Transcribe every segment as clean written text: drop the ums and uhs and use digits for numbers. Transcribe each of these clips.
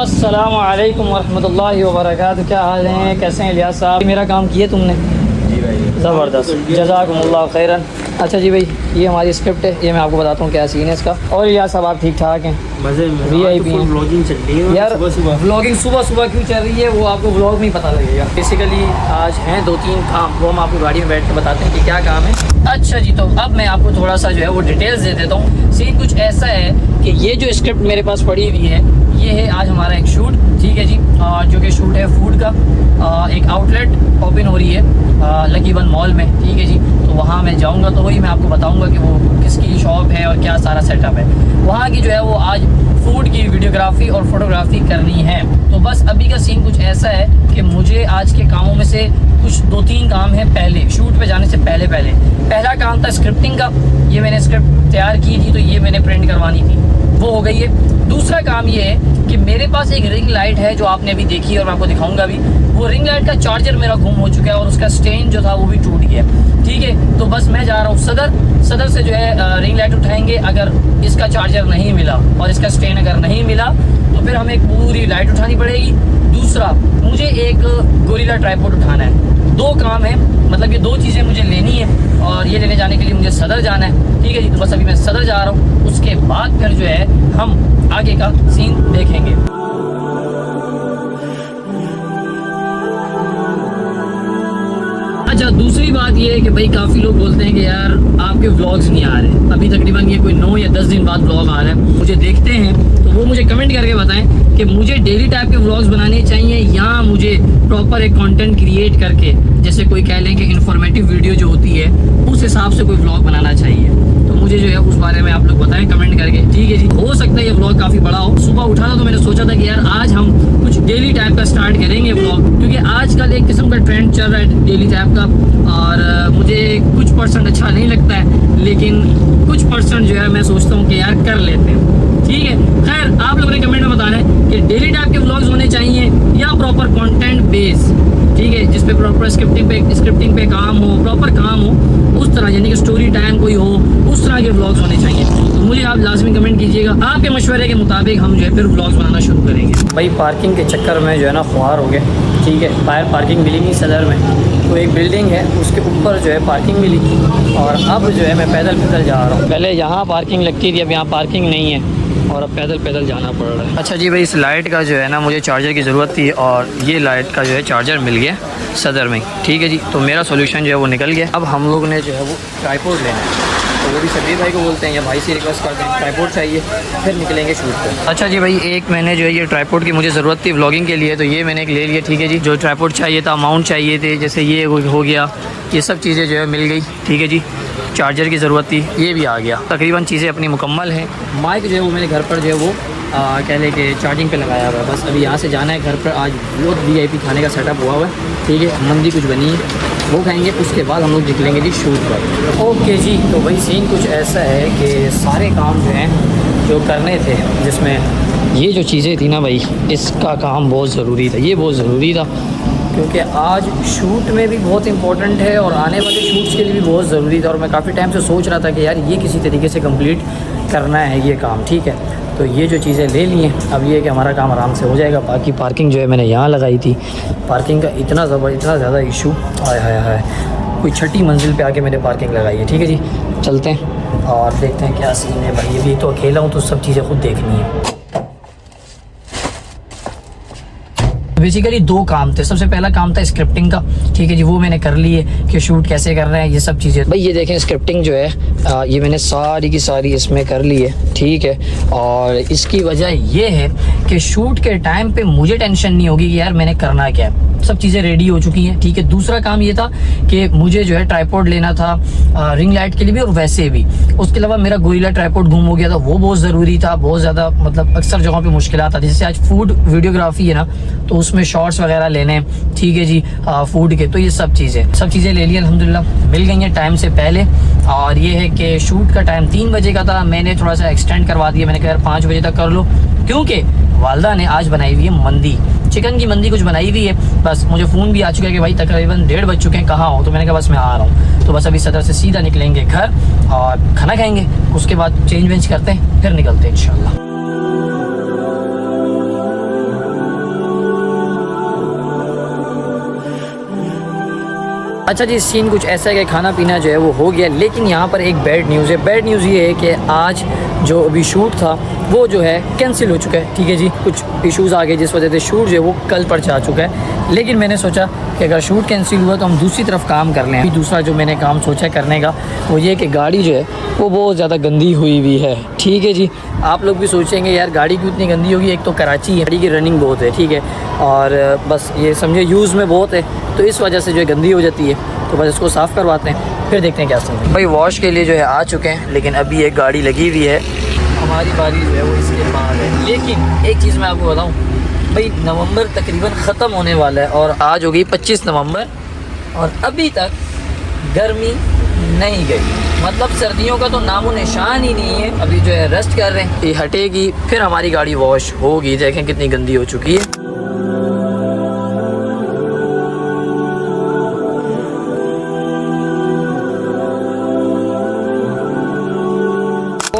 अस्सलामु अलैकुम वरहमतुल्लाहि वबरकातुहू। क्या हाल है, कैसे हैं इलियास साहब? मेरा काम किए तुमने? जी भाई ज़बरदस्त, जज़ाकुमुल्लाह खैरन। अच्छा जी भाई, ये हमारी स्क्रिप्ट है, ये मैं आपको बताता हूँ क्या सीन है इसका। और इलियास साहब आप ठीक ठाक हैं? मज़े में। VIP तो व्लॉगिंग चल रही है यार। सुबह व्लॉगिंग सुबह सुबह क्यों चल रही है वो आपको व्लॉग में ही पता लगेगा। बेसिकली आज हैं 2-3 काम, वो हम आपको गाड़ी में बैठ कर बताते हैं कि क्या काम है। अच्छा जी, तो अब मैं आपको थोड़ा सा जो है वो डिटेल्स दे देता हूँ। सीन कुछ ऐसा है कि ये जो स्क्रिप्ट मेरे पास पड़ी हुई है, ये है आज हमारा एक शूट, ठीक है जी, जो कि शूट है फूड का। एक आउटलेट ओपन हो रही है लकी वन मॉल में, ठीक है जी। तो वहाँ मैं जाऊँगा तो वही मैं आपको बताऊँगा कि वो किसकी शॉप है और क्या सारा सेटअप है वहाँ की। जो है वो आज फूड की वीडियोग्राफी और फोटोग्राफी करनी है। तो बस अभी का सीन कुछ ऐसा है कि मुझे आज के कामों में से कुछ 2-3 काम है पहले शूट पे जाने से पहले। पहला काम था स्क्रिप्टिंग का, ये मैंने स्क्रिप्ट तैयार की थी तो ये मैंने प्रिंट करवानी थी, वो हो गई है। दूसरा काम ये है कि मेरे पास एक रिंग लाइट है जो आपने अभी देखी है और मैं आपको दिखाऊंगा भी। वो रिंग लाइट का चार्जर मेरा गुम हो चुका है और उसका स्टैंड जो था वो भी टूट गया, ठीक है। तो बस मैं जा रहा हूँ सदर से जो है रिंग लाइट उठाएंगे। अगर इसका चार्जर नहीं मिला और इसका स्टैंड अगर नहीं मिला तो फिर हमें एक पूरी लाइट उठानी पड़ेगी। दूसरा, मुझे एक गोरिल्ला ट्राइपॉड उठाना है। 2 काम है, मतलब ये 2 चीज़ें मुझे लेनी है और ये लेने जाने के लिए मुझे सदर जाना है, ठीक है जी। तो बस अभी मैं सदर जा रहा हूँ, उसके बाद फिर जो है हम आगे का सीन देखेंगे। अच्छा, दूसरी बात ये है कि भाई काफ़ी लोग बोलते हैं कि यार आपके व्लॉग्स नहीं आ रहे। अभी तकरीबन ये कोई 9 या 10 दिन बाद व्लॉग आ रहा है, मुझे देखते हैं तो वो मुझे कमेंट करके बताएं कि मुझे डेली टाइप के व्लॉग्स बनाने चाहिए या मुझे प्रॉपर एक कंटेंट क्रिएट करके, जैसे कोई कह लें कि इन्फॉर्मेटिव वीडियो जो होती है उस हिसाब से कोई व्लॉग बनाना चाहिए। तो मुझे जो है उस बारे में आप लोग बताएं कमेंट करके, ठीक है जी। हो सकता है ये व्लॉग काफ़ी बड़ा हो। सुबह उठा था तो मैंने सोचा था कि यार आज हम कुछ डेली टाइप का स्टार्ट करेंगे व्लॉग, क्योंकि आजकल एक किस्म का ट्रेंड चल रहा है डेली टाइप का और मुझे कुछ परसेंट अच्छा नहीं लगता है, लेकिन कुछ परसेंट जो है मैं सोचता हूँ कि यार कर लेते हैं, ठीक है। खैर, आप लोगों ने कमेंट में बताना है कि डेली टाइप के व्लॉग्स होने चाहिए या प्रॉपर कंटेंट बेस, ठीक है, जिस पे प्रॉपर स्क्रिप्टिंग पे काम हो, प्रॉपर काम हो उस तरह, यानी कि स्टोरी टाइम कोई हो, उस तरह के व्लॉग्स होने चाहिए। तो मुझे आप लाजमी कमेंट कीजिएगा, आपके मशवरे के मुताबिक हम जो है फिर व्लॉग्स बनाना शुरू करेंगे। भाई पार्किंग के चक्कर में जो है ना खुआर हो गए, ठीक है। बाहर पार्किंग मिली नहीं सदर में, तो एक बिल्डिंग है उसके ऊपर जो है पार्किंग मिली और अब जो है मैं पैदल जा रहा हूँ। पहले यहाँ पार्किंग लगती थी, अब यहाँ पार्किंग नहीं है और अब पैदल जाना पड़ रहा है। अच्छा जी भाई, इस लाइट का जो है ना मुझे चार्जर की ज़रूरत थी और ये लाइट का जो है चार्जर मिल गया सदर में, ठीक है जी। तो मेरा सॉल्यूशन जो है वो निकल गया। अब हम लोग ने जो है वो ट्राइपॉड लेना है, तो वो भी शबीर भाई को बोलते हैं या भाई से रिक्वेस्ट करते हैं ट्राइपॉड चाहिए, फिर निकलेंगे शूट पर। अच्छा जी भाई, एक मैंने जो है ये ट्राइपॉड की मुझे ज़रूरत थी व्लॉगिंग के लिए, तो ये मैंने एक ले लिया, ठीक है जी। जो ट्राइपॉड चाहिए था, अमाउंट चाहिए थे, जैसे ये हो गया, ये सब चीज़ें जो है मिल गई, ठीक है जी। चार्जर की ज़रूरत थी, ये भी आ गया। तकरीबन चीज़ें अपनी मुकम्मल हैं। माइक जो है वो मैंने घर पर जो है वो कह लें कि चार्जिंग पे लगाया हुआ है। बस अभी यहाँ से जाना है घर पर। आज बहुत VIP खाने का सेटअप हुआ हुआ है, ठीक है। मंदी कुछ बनी है, वो खाएंगे, उसके बाद हम लोग निकलेंगे जी शूट पर। ओके जी, तो भाई सीन कुछ ऐसा है कि सारे काम जो हैं जो करने थे, जिसमें ये जो चीज़ें थी ना भाई, इसका काम बहुत ज़रूरी था, ये बहुत ज़रूरी था क्योंकि आज शूट में भी बहुत इंपॉर्टेंट है और आने वाले शूट्स के लिए भी बहुत ज़रूरी था। और मैं काफ़ी टाइम से सोच रहा था कि यार ये किसी तरीके से कंप्लीट करना है ये काम, ठीक है। तो ये जो चीज़ें ले ली हैं, अब ये है कि हमारा काम आराम से हो जाएगा। बाकी पार्किंग जो है मैंने यहाँ लगाई थी, पार्किंग का इतना ज़्यादा इशू आया कोई 6ठी मंजिल पे आके मैंने पार्किंग लगाई है, ठीक है जी। चलते हैं और देखते हैं क्या सीन है भाई। अभी तो अकेला हूँ तो सब चीज़ें खुद देखनी है। बेसिकली 2 काम थे। सबसे पहला काम था स्क्रिप्टिंग का, ठीक है जी, वो मैंने कर ली है कि शूट कैसे कर रहे हैं ये सब चीज़ें। भाई ये देखें स्क्रिप्टिंग जो है ये मैंने सारी की सारी इसमें कर ली है, ठीक है। और इसकी वजह ये है कि शूट के टाइम पे मुझे टेंशन नहीं होगी कि यार मैंने करना क्या है, सब चीज़ें रेडी हो चुकी हैं, ठीक है। दूसरा काम ये था कि मुझे जो है ट्राइपॉड लेना था रिंग लाइट के लिए भी और वैसे भी। उसके अलावा मेरा गोरिल्ला ट्राइपॉड गुम हो गया था, वो बहुत ज़रूरी था, बहुत ज़्यादा, मतलब अक्सर जगहों पे मुश्किलात आती है। जैसे आज फूड वीडियोग्राफी है ना, तो उसमें शॉर्ट्स वगैरह लेने, ठीक है जी, फूड के, तो ये सब चीज़ें ले ली अल्हम्दुलिल्लाह, मिल गई हैं टाइम से पहले। और ये है कि शूट का टाइम 3 बजे का था, मैंने थोड़ा सा एक्सटेंड करवा दिया। मैंने कहा यार 5 बजे तक कर लो, क्योंकि वालदा ने आज बनाई हुई है मंदी, चिकन की मंदी कुछ बनाई हुई है। बस मुझे फ़ोन भी आ चुका है कि भाई तकरीबन 1:30 बज चुके हैं, कहाँ हो? तो मैंने कहा बस मैं आ रहा हूँ। तो बस अभी सदर से सीधा निकलेंगे घर और खाना खाएंगे, उसके बाद चेंज वेंज करते हैं, फिर निकलते हैं इंशाल्लाह। अच्छा जी, सीन कुछ ऐसा है कि खाना पीना जो है वो हो गया, लेकिन यहाँ पर एक बैड न्यूज़ है। बैड न्यूज़ ये है कि आज जो अभी शूट था वो जो है कैंसिल हो चुका है। ठीक है जी, कुछ इश्यूज़ आ गए जिस वजह से शूट जो है वो कल पर जा चुका है। लेकिन मैंने सोचा कि अगर शूट कैंसिल हुआ तो हम दूसरी तरफ काम कर लें। अभी दूसरा जो मैंने काम सोचा करने का वो ये कि गाड़ी जो है वो बहुत ज़्यादा गंदी हुई हुई है। ठीक है जी, आप लोग भी सोचेंगे यार गाड़ी क्यों इतनी गंदी होगी, एक तो कराची है, गाड़ी की रनिंग बहुत है, ठीक है, और बस ये समझे यूज़ में बहुत है, तो इस वजह से जो है गंदी हो जाती है। तो बस इसको साफ़ करवाते हैं, फिर देखते हैं क्या सीन है। भाई वॉश के लिए जो है आ चुके हैं, लेकिन अभी एक गाड़ी लगी हुई है, हमारी बारी जो है वो इसके बाद है। लेकिन एक चीज़ मैं आपको बताऊँ भाई, नवंबर तकरीबन ख़त्म होने वाला है और आज हो गई 25 नवंबर और अभी तक गर्मी नहीं गई। मतलब सर्दियों का तो नामो निशान ही नहीं है। अभी जो है रेस्ट कर रहे हैं, ये हटेगी फिर हमारी गाड़ी वॉश होगी। देखें कितनी गंदी हो चुकी है।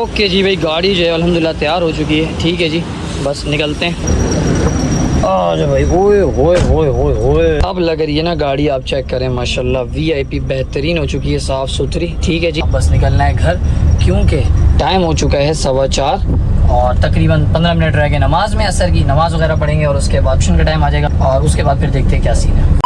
ओके जी भाई, गाड़ी जो है अल्हम्दुलिल्लाह तैयार हो चुकी है। ठीक है जी, बस निकलते हैं। आ जाओ भाई, ओए होए होए होए होए, अब लग रही है ना गाड़ी, आप चेक करें माशाल्लाह वीआईपी बेहतरीन हो चुकी है, साफ़ सुथरी। ठीक है जी, बस निकलना है घर, क्योंकि टाइम हो चुका है 4:15 और तकरीबन 15 मिनट रह गए नमाज में, असर की नमाज वगैरह पढ़ेंगे और उसके बाद ट्यूशन का टाइम आ जाएगा और उसके बाद फिर देखते हैं क्या सीन है।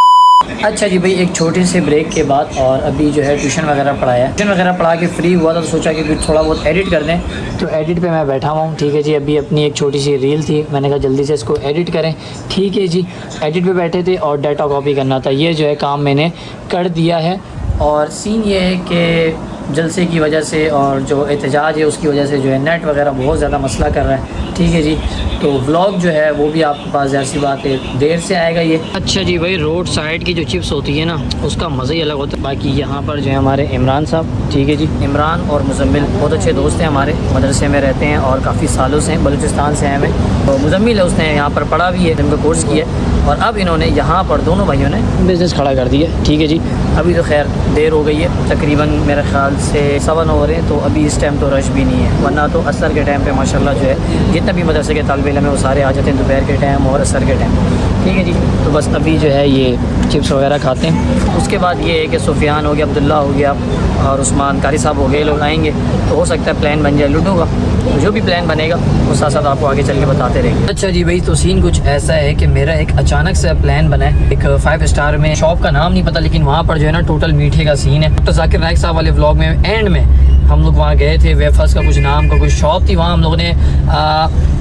अच्छा जी भाई, एक छोटे से ब्रेक के बाद और अभी जो है ट्यूशन वगैरह पढ़ाया, ट्यूशन वगैरह पढ़ा के फ्री हुआ था, तो सोचा कि कुछ थोड़ा बहुत एडिट कर दें, तो एडिट पे मैं बैठा हुआ हूँ। ठीक है जी, अभी अपनी एक छोटी सी रील थी, मैंने कहा जल्दी से इसको एडिट करें। ठीक है जी, एडिट पे बैठे थे और डाटा कॉपी करना था, ये जो है काम मैंने कर दिया है। और सीन ये है कि जलसे की वजह से और जो एहतजाज है उसकी वजह से जो है नेट वगैरह बहुत ज़्यादा मसला कर रहा है। ठीक है जी, तो व्लॉग जो है वो भी आपके पास ज़ाहिर सी बात है देर से आएगा ये। अच्छा जी भाई, रोड साइड की जो चिप्स होती है ना उसका मज़ा ही अलग होता है। बाकी यहाँ पर जो है हमारे इमरान साहब, ठीक है जी, इमरान और मुजम्मिल बहुत अच्छे दोस्त हैं हमारे, मदरसे में रहते हैं और काफ़ी सालों से, बलूचिस्तान से हैं हमें। तो मुजम्मिल है, उसने यहाँ पर पढ़ा भी है, इनका कोर्स किया है और अब इन्होंने यहाँ पर दोनों भाइयों ने बिज़नेस खड़ा कर दिया। ठीक है जी, अभी तो खैर देर हो गई है, तकरीबन मेरे ख्याल से 7 हो रहे हैं, तो अभी इस टाइम तो रश भी नहीं है, वरना तो असर के टाइम पे माशाल्लाह जो है जितने भी मदरसे के तालिब इल्म है वो सारे आ जाते हैं दोपहर के टाइम और असर के टाइम। ठीक है जी, तो बस अभी जो है ये चिप्स वगैरह खाते हैं। उसके बाद ये है कि सुफियान हो गया, अब्दुल्ला हो गया और उस्मान कारी साहब हो गए, लोग आएंगे, तो हो सकता है प्लान बन जाए लूडो का। तो जो भी प्लान बनेगा वो साथ साथ आपको आगे चल के बताते रहेंगे। अच्छा जी भाई, तो सीन कुछ ऐसा है कि मेरा एक अचानक से प्लान बना है, एक 5 स्टार में, शॉप का नाम नहीं पता, लेकिन वहाँ पर जो है ना टोटल मीठे का सीन है। डॉक्टर जाकिर नाइक साहब वाले व्लॉग में एंड में हम लोग वहाँ गए थे, वेफर्स का कुछ नाम का कुछ शॉप थी, वहाँ हम लोगों ने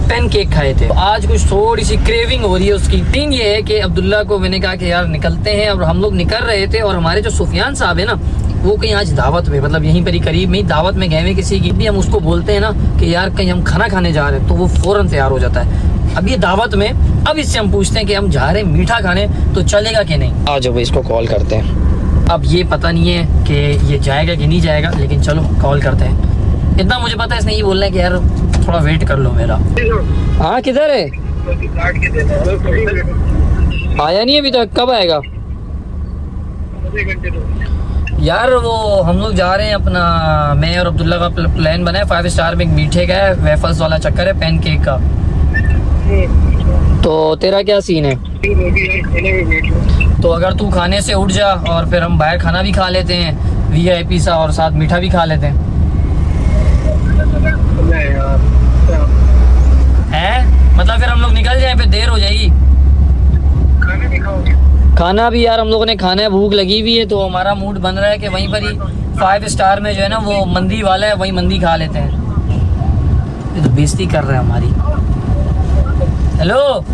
पैन केक खाए थे। आज कुछ थोड़ी सी क्रेविंग हो रही है उसकी। सीन ये है कि अब्दुल्ला को मैंने कहा कि यार निकलते हैं, और हम लोग निकल रहे थे और हमारे जो सुफियान साहब है ना वो कहीं आज दावत में, मतलब यहीं पर ही करीब में ही दावत में गए हुए किसी की, भी हम उसको बोलते हैं ना कि यार कहीं हम खाना खाने जा रहे हैं तो वो फ़ौरन तैयार हो जाता है। अब ये दावत में, अब इससे हम पूछते हैं कि हम जा रहे हैं मीठा खाने तो चलेगा कि नहीं। आ जाओ भाई, इसको कॉल करते हैं। अब ये पता नहीं है कि ये जाएगा कि नहीं जाएगा, लेकिन चलो कॉल करते हैं। इतना मुझे पता है इसने ये बोलना है कि यार थोड़ा वेट कर लो मेरा। हाँ किधर है? आया नहीं अभी तक, कब आएगा? यार वो हम लोग जा रहे हैं अपना, मैं और अब्दुल्ला का प्लान बना है 5 स्टार में, एक मीठे का है, वेफर्स वाला चक्कर है, पैन केक का। तो तेरा क्या सीन है? तो अगर तू खाने से उठ जा और फिर हम बाहर खाना भी खा लेते हैं वीआईपी सा, और साथ मीठा भी खा लेते हैं। हैं? मतलब फिर हम लोग निकल जाएं, फिर देर हो जाएगी। खाना भी यार हम लोगों ने खाना है, भूख लगी हुई है, तो हमारा मूड बन रहा है कि वहीं पर ही 5 स्टार में जो है ना वो मंदी वाला है, वहीं मंदी खा लेते हैं। ये तो बेइज्जती कर रहा है हमारी। हेलो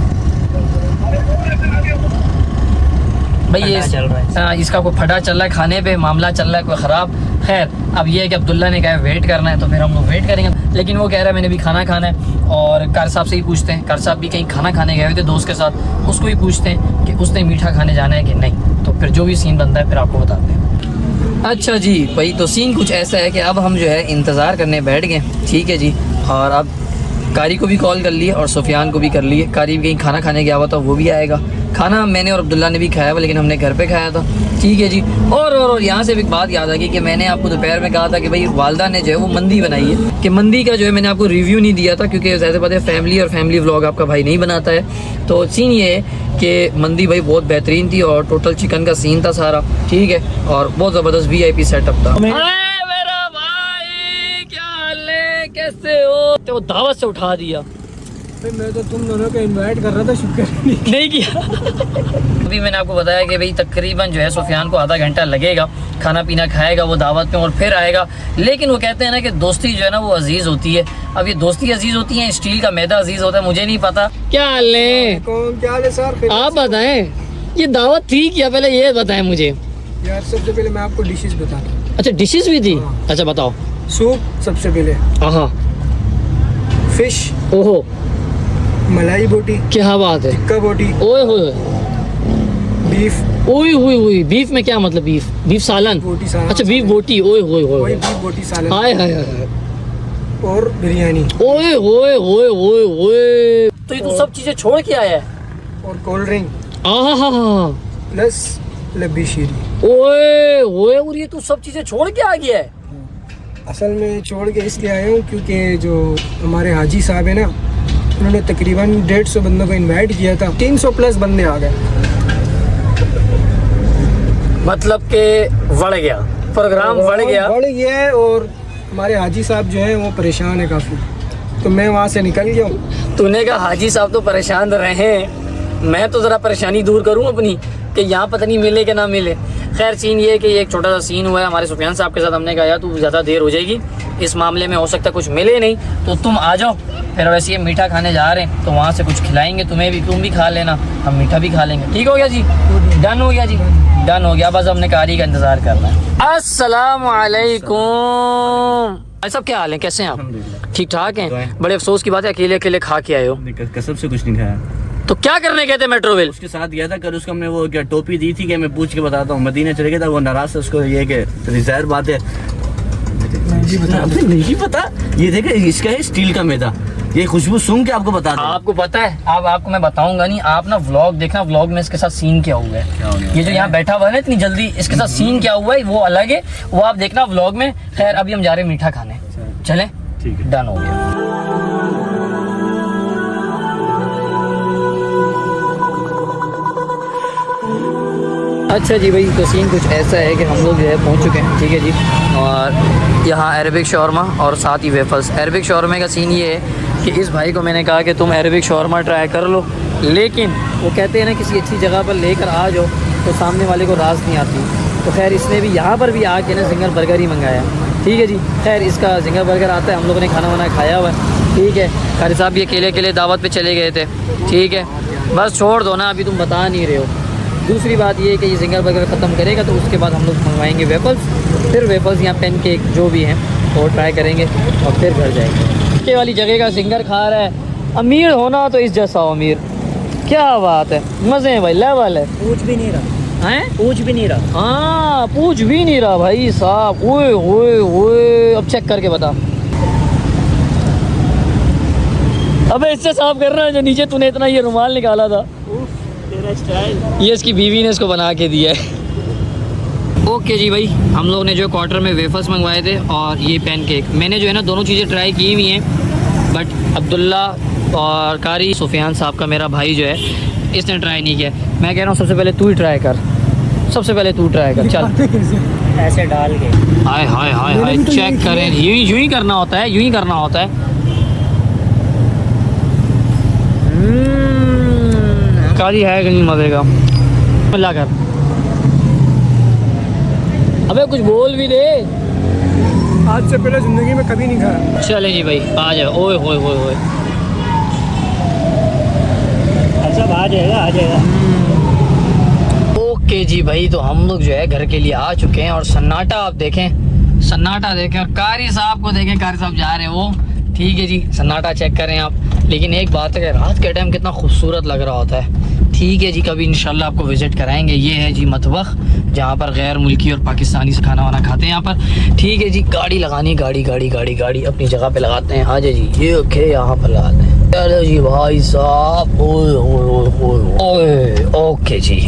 भाई, ये चल रहा है, इसका कोई फटा चल रहा है, खाने पे मामला चल रहा है कोई ख़राब। खैर अब ये है कि अब्दुल्ला ने कहा वेट करना है, तो फिर हम लोग वेट करेंगे, लेकिन वो कह रहा है मैंने भी खाना खाना है। और कार साहब से ही पूछते हैं, कार साहब भी कहीं खाना खाने गए हुए थे दोस्त के साथ, उसको ही पूछते हैं कि उसने मीठा खाने जाना है कि नहीं। तो फिर जो भी सीन बनता है फिर आपको बताते हैं। अच्छा जी भाई, तो सीन कुछ ऐसा है कि अब हम जो है इंतज़ार करने बैठ गए। ठीक है जी, और अब कारी को भी कॉल कर लिए और सुफियान को भी कर लिए। कारी भी कहीं खाना खाने गया हुआ था, वो भी आएगा, खाना मैंने और अब्दुल्ला ने भी खाया हुआ, लेकिन हमने घर पे खाया था। ठीक है जी। और यहाँ से एक बात याद आ गई कि मैंने आपको दोपहर में कहा था कि भाई वालदा ने जो है वो मंदी बनाई है, कि मंदी का जो है मैंने आपको रिव्यू नहीं दिया था, क्योंकि ज़्यादा बात है फैमिली और फैमिली व्लॉग आपका भाई नहीं बनाता है। तो सीन ये है कि मंदी भाई बहुत बेहतरीन थी और टोटल चिकन का सीन था सारा। ठीक है, और बहुत ज़बरदस्त VIP सेटअप था। मेरा भाई क्या हाल है, कैसे हो? तो दावत से उठा दिया। मैं तो तुम दोनों को इनवाइट कर रहा था, शुक्र नहीं किया। अभी मैंने आपको बताया कि भाई तकरीबन जो है सुफियान को आधा घंटा लगेगा, खाना पीना खाएगा वो दावत में और फिर आएगा। लेकिन वो कहते हैं ना कि दोस्ती जो है ना वो अजीज़ होती है। अब ये दोस्ती अजीज़ होती है, स्टील का मैदा अजीज़ होता है, मुझे नहीं पता। क्या हाल है? कौन क्या हाल है सर? आप बताएं, ये दावत थी क्या? पहले ये बताएं मुझे यार। सबसे पहले मैं आपको डिशेस बताता हूँ। अच्छा, डिशेस भी थी? हाँ। अच्छा बताओ। सूप सबसे पहले, हाँ। फिश, ओहो मलाई बोटी, क्या बात है, टिक्का बोटी, ओए होए, बीफ, ओए होए होए। बीफ में क्या मतलब? बीफ सालन? बोटी सालन। अच्छा बीफ बोटी, ओए होए वही होए, बीफ बोटी सालन। हाय हाय हाय, और बिरयानी, ओए होए होए होए होए। तो ये तू सब चीजें छोड़ के आया है? और कोल्ड ड्रिंक, आहा, प्लस लब्बी शीरी। ओए होए, और ये तू सब चीजें छोड़ के आ गया है? असल में छोड़ के इसलिए आया हूँ क्योंकि जो हमारे हाजी साहब है ना, उन्होंने तकरीबन 150 बंदों को इनवाइट किया था, 300 प्लस बंदे आ गए। मतलब के बढ़ गया प्रोग्राम, बढ़ गया है। और हमारे हाजी साहब जो हैं वो परेशान है काफ़ी, तो मैं वहाँ से निकल गया हूँ। तूने कहा हाजी साहब तो परेशान रहे, मैं तो ज़रा परेशानी दूर करूँ अपनी कि यहाँ पता नहीं मिले कि ना मिले। खैर सीन ये है कि ये एक छोटा सा सीन हुआ है हमारे सुफियान साहब के साथ। हमने कहा यार तू ज़्यादा देर हो जाएगी, इस मामले में हो सकता है कुछ मिले नहीं, तो तुम आ जाओ। फिर वैसे ये मीठा खाने जा रहे हैं तो वहाँ से कुछ खिलाएंगे तुम्हें भी, तुम भी खा लेना, हम मीठा भी खा लेंगे। ठीक हो गया जी? डन हो गया जी, डन हो गया। बस हमने कारी का इंतज़ार करना है। अस्सलाम वालेकुम भाई साहब, क्या हाल है, कैसे हैं आप? ठीक ठाक हैं? बड़े अफसोस की बात है अकेले अकेले खा के आए हो। कसम से कुछ नहीं खाया। तो क्या करने गए थे मेट्रोवेल? उसके साथ गया था, कल उसको हमने वो क्या टोपी दी थी कि मैं पूछ के बताता हूँ। मदीना चले गया था, वो नाराज था, उसको ये कि ज़ाहिर बात है नहीं पता। ये देखे इसका है स्टील का मैदा, ये खुशबू सूंघ के आपको बता दूं। आपको पता है, अब आपको मैं बताऊंगा नहीं, आप ना व्लॉग देखना, व्लॉग में इसके साथ सीन क्या हुआ है। ये जो यहाँ बैठा हुआ है ना इतनी जल्दी, इसके साथ सीन क्या हुआ है वो अलग है, वो आप देखना व्लॉग में। खैर अभी हम जा रहे हैं मीठा खाने, चलें? ठीक है, डन हो गया। अच्छा जी भाई, तो सीन कुछ ऐसा है कि हम लोग जो है पहुंच चुके हैं। ठीक है जी, और यहाँ अरबिक शौरमा और साथ ही वेफल्स। अरबिक शौरमे का सीन ये है कि इस भाई को मैंने कहा कि तुम अरबिक शौरमा ट्राई कर लो, लेकिन वो कहते हैं ना किसी अच्छी जगह पर लेकर आ जाओ तो सामने वाले को रास नहीं आती। तो खैर इसने भी यहाँ पर भी आके ना जिंगर बर्गर ही मंगाया। ठीक है जी, खैर इसका जिंगर बर्गर आता है, हम लोगों ने खाना वाना खाया हुआ है। ठीक है, कारी साहब ये अकेले अकेले दावत पे चले गए थे। ठीक है, बस छोड़ दो ना, अभी तुम बता नहीं रहे हो। दूसरी बात ये है कि ये जिंगर बर्गर ख़त्म करेगा तो उसके बाद हम लोग मंगवाएंगे वेफल्स, फिर वेफल्स या पेन केक जो भी हैं वो ट्राई करेंगे और फिर घर जाएंगे। के वाली जगह का जिंगर खा रहा है, अमीर होना तो इस जैसा हो अमीर। क्या बात है, मज़े हैं भाई, लेवल है। पूछ भी नहीं रहा हैं? पूछ भी नहीं रहा। हाँ पूछ भी नहीं रहा भाई साहब। ओए ओए ओए, अब चेक करके बता। अबे इससे साफ कर रहा है जो नीचे तूने इतना ये रुमाल निकाला था। तेरा स्टाइल। ये इसकी बीवी ने इसको बना के दिया है। ओके जी भाई, हम लोग ने जो क्वार्टर में वेफर्स मंगवाए थे और ये पैन केक, मैंने जो है ना दोनों चीज़ें ट्राई की हुई हैं, बट अब्दुल्ला और कारी सुफियान साहब का मेरा भाई जो है इसने ट्राई नहीं किया। मैं कह रहा हूँ सबसे पहले तू ही ट्राई कर, सबसे पहले तू ट्राई कर, चल। ऐसे डाल के हाय हाय हाय हाय, चेक करें, यूं ही करना होता है, यूं ही करना होता है। कारी है कि नहीं मज़े का? मिला कर, अबे कुछ बोल भी दे। आज से पहले ज़िंदगी में कभी नहीं खाया। चले जी भाई, आ जाओ। ओए होए होए होए, सब आ जाएगा, आ जाएगा। ओके जी भाई, तो हम लोग जो है घर के लिए आ चुके हैं और सन्नाटा आप देखें, सन्नाटा देखें और कारी साहब को देखें, कारी साहब जा रहे हैं वो। ठीक है जी, सन्नाटा चेक करें आप। लेकिन एक बात है कि रात के टाइम कितना खूबसूरत लग रहा होता है। ठीक है जी, कभी इंशाल्लाह आपको विज़िट कराएंगे। ये है जी मतबख, जहाँ पर गैर मुल्की और पाकिस्तानी से खाना वाना खाते हैं यहाँ पर। ठीक है जी, गाड़ी लगानी, गाड़ी गाड़ी गाड़ी गाड़ी अपनी जगह पे लगाते हैं। आ जाए जी, ये ओके, यहाँ पर लगाते हैं। चलो जी भाई साहब, ओए ओके जी।